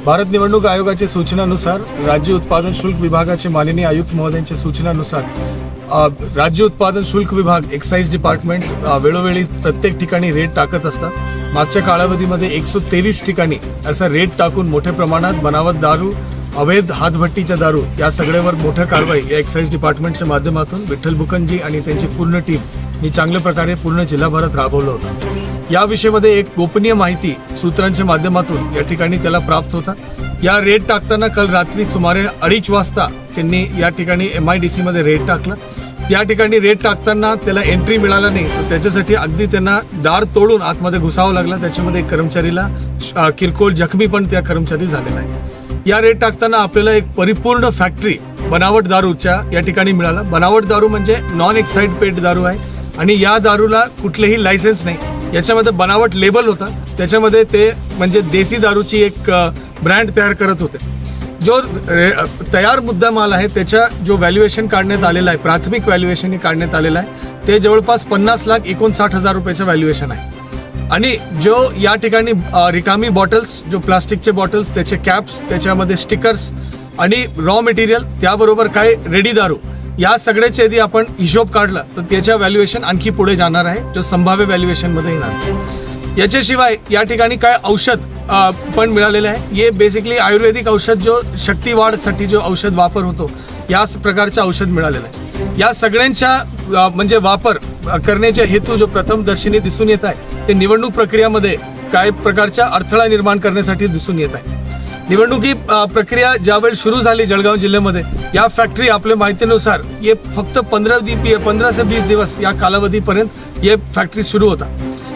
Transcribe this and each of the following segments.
भारत निवडणूक आयोगाच्या सूचनानुसार राज्य उत्पादन शुल्क विभागाचे माननीय आयुक्त महोदयांच्या सूचनानुसार राज्य उत्पादन शुल्क विभाग एक्साइज डिपार्टमेंट वेळोवेळी प्रत्येक ठिकाणी रेट टाकत असतात। मागच्या कालावधीमध्ये 123 ठिकाणी असा रेट टाकून मोठ्या प्रमाणात बनावट दारू, अवैध हातभट्टीच्या दारू या सगळ्यावर मोठं कारवाई या एक्साइज डिपार्टमेंटच्या माध्यमातून विठ्ठल बुकनजी आणि त्यांची पूर्ण टीम मी चांगल्या प्रकारे पूर्ण जिल्हाभरात राबवलं होतं। या विषयामध्ये एक गोपनीय माहिती सूत्रांच्या माध्यमातून या ठिकाणी त्याला प्राप्त होता। या रेट टाकताना काल रात्री सुमारे 2:30 वाजता त्यांनी या ठिकाणी MIDC मध्ये रेट टाकला। या ठिकाणी रेट टाकताना त्याला एंट्री मिळाला नाही, तर त्याच्यासाठी अगदी त्यांना दार तोडून आतमध्ये घुसावं लागलं। त्याच्यामध्ये एक कर्मचारीला किरकोळ जखमी पण त्या कर्मचारी झालेला आहे। या रेट टाकताना आपल्याला एक परिपूर्ण फॅक्टरी बनावट दारूच्या या ठिकाणी मिळाला। बनावट दारू म्हणजे नॉन एक्साइड पेड दारू आहे आणि या दारूला कुठलेही लायसन्स नाही। याच्यामध्ये बनावट लेबल होता, त्याच्यामध्ये ते म्हणजे देसी दारूची एक ब्रँड तयार करत होते। जो तयार मुद्दामाल आहे त्याचा जो व्हॅल्युएशन काढण्यात आलेला आहे, प्राथमिक व्हॅल्युएशन काढण्यात आलेला आहे, ते जवळपास 50,59,000 रुपयाचं व्हॅल्युएशन आहे। आणि जो या ठिकाणी रिकामी बॉटल्स, जो प्लास्टिकचे बॉटल्स, त्याचे कॅप्स, त्याच्यामध्ये स्टिकर्स आणि रॉ मटेरियल, त्याबरोबर काय रेडी दारू, या सगळ्याचे यदि आपण हिशोब काढला तर त्याच्या व्हॅल्युएशन आणखी पुढे जाणार आहे, जो संभाव्य व्हॅल्युएशन मध्ये येणार। याच्याशिवाय या ठिकाणी काय औषध पण मिळालेले आहे। हे बेसिकली आयुर्वेदिक औषध, जो शक्तिवाढसाठी जो औषध वापर होतो, याच प्रकारचे औषध मिळालेलं आहे। या सगळ्यांच्या म्हणजे वापर करण्याचे हेतू जो प्रथमदर्शनी दिसून येत आहे ते निवडणूक प्रक्रियामध्ये काय प्रकारचा अडथळा निर्माण करण्यासाठी दिसून येत आहे। निवडणुकी प्रक्रिया ज्यावेळी सुरू झाली जळगाव जिल्ह्यामध्ये, या फॅक्टरी आपल्या माहितीनुसार ये फक्त 15 से 20 दिवस या कालावधीपर्यंत ये फॅक्टरी सुरू होता।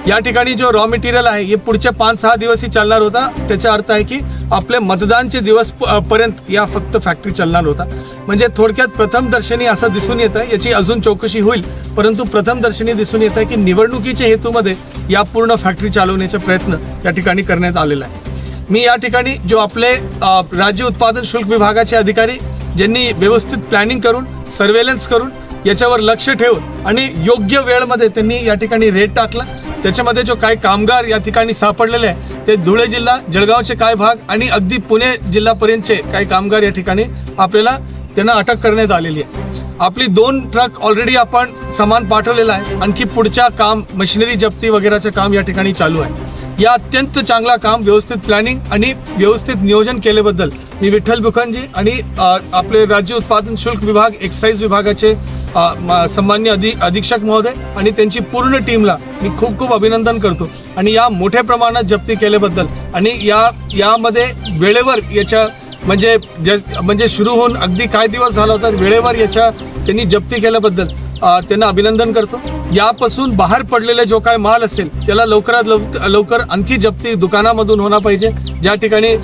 या ठिकाणी जो रॉ मटेरियल आहे हे पुढच्या 5-6 दिवस ही चालणार होता। त्याचा अर्थ आहे की आपले मतदानचे दिवस पर्यंत या फक्त फॅक्टरी चालणार होता। म्हणजे थोडक्यात प्रथमदर्शनी असं दिसून येत आहे, याची अजून चौकशी होईल, परंतु प्रथमदर्शनी दिसून येत आहे की निवडणुकीच्या हेतूमध्ये या पूर्ण फॅक्टरी चालवण्याचा प्रयत्न या ठिकाणी करण्यात आलेला आहे। मी या ठिकाणी जो आपले राज्य उत्पादन शुल्क विभागाचे अधिकारी ज्यांनी व्यवस्थित प्लॅनिंग करून, सर्वेलन्स करून याच्यावर लक्ष ठेवून आणि योग्य वेळेमध्ये त्यांनी या ठिकाणी रेड टाकला। त्याच्यामध्ये जो काही कामगार या ठिकाणी सापडलेले आहे ते धुळे जिल्हा, जळगावचे काही भाग आणि अगदी पुणे जिल्हापर्यंतचे काही कामगार या ठिकाणी आपल्याला त्यांना अटक करण्यात आलेली आहे। आपली 2 ट्रक ऑलरेडी आपण सामान पाठवलेलं आहे, आणखी पुढच्या काम मशिनरी जप्ती वगैरेचं काम या ठिकाणी चालू आहे। या अत्यंत चांगला काम, व्यवस्थित प्लॅनिंग आणि व्यवस्थित नियोजन केल्याबद्दल मी विठ्ठल बुखानजी आणि आपले राज्य उत्पादन शुल्क विभाग, एक्साईज विभागाचे सन्माननीय अधीक्षक महोदय आणि त्यांची पूर्ण टीमला मी खूप खूप अभिनंदन करतो। आणि या मोठ्या प्रमाणात जप्ती केल्याबद्दल आणि यामध्ये वेळेवर याच्या म्हणजे सुरू होऊन अगदी काही दिवस झाला होता, वेळेवर याच्या त्यांनी जप्ती केल्याबद्दल त्यांना अभिनंदन करतो। यापासून बाहेर पडलेले जो काय माल असेल त्याला लवकरात लवकर आणखी जप्ती दुकानामधून होणार पाहिजे। ज्या ठिकाणी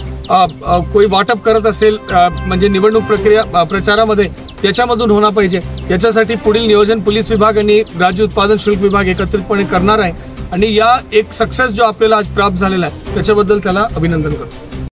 कोई वाटप करत असेल म्हणजे निवडणूक प्रक्रिया प्रचारामध्ये त्याच्यामधून होणार पाहिजे। याच्यासाठी पुढील नियोजन पोलीस विभाग आणि राज्य उत्पादन शुल्क विभाग एकत्रितपणे करणार आहे आणि या एक सक्सेस जो आपल्याला आज प्राप्त झालेला आहे त्याच्याबद्दल त्याला अभिनंदन करतो।